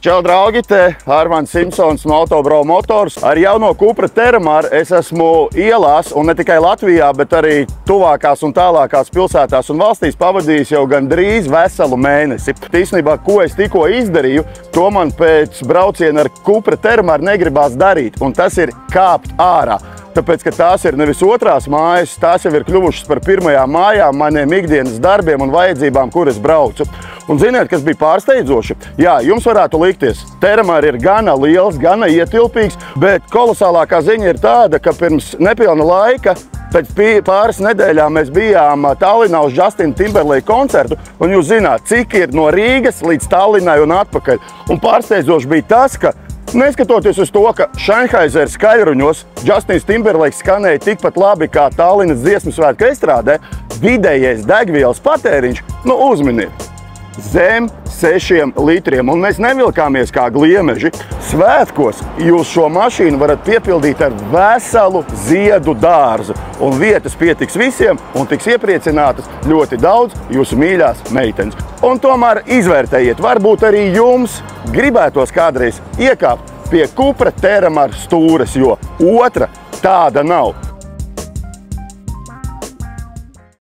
Čau, draugi, te Armands Simpsons no Autobrau Motors. Ar jauno Cupra Terramar es esmu ielās, un ne tikai Latvijā, bet arī tuvākās un tālākās pilsētās un valstīs pavadījis jau gandrīz veselu mēnesi. Īstenībā, ko es tikko izdarīju, to man pēc brauciena ar Cupra Terramar negribās darīt, un tas ir kāpt ārā. Tāpēc, ka tās ir nevis otrās mājas, tās jau ir kļuvušas par pirmajām mājām maniem ikdienas darbiem un vajadzībām, kur es braucu. Un ziniet, kas bija pārsteidzoši? Jā, jums varētu likties, Terramar ir gana liels, gana ietilpīgs, bet kolosālākā ziņa ir tāda, ka pirms nepilna laika, pēc pāris nedēļām mēs bijām Tallinā uz Justina Timberlake koncertu, un jūs zināt, cik ir no Rīgas līdz Tallinai un atpakaļ. Un pārsteidzoši bija tas, ka neskatoties uz to, ka Sennheiser skaļruņos Justins Timberlake skanēja tikpat labi kā Tallinas dziesmu svētku estrādē, vidējais degvielas patēriņš, uzminiet, zem 6 litriem, un mēs nevilkāmies kā gliemeži. Svētkos jūs šo mašīnu varat piepildīt ar veselu ziedu dārzu, un vietas pietiks visiem, un tiks iepriecinātas ļoti daudz jūsu mīļās meitenes. Un tomēr izvērtējiet, varbūt arī jums gribētos kādreiz iekāpt pie Cupra Terramar stūres, jo otra tāda nav.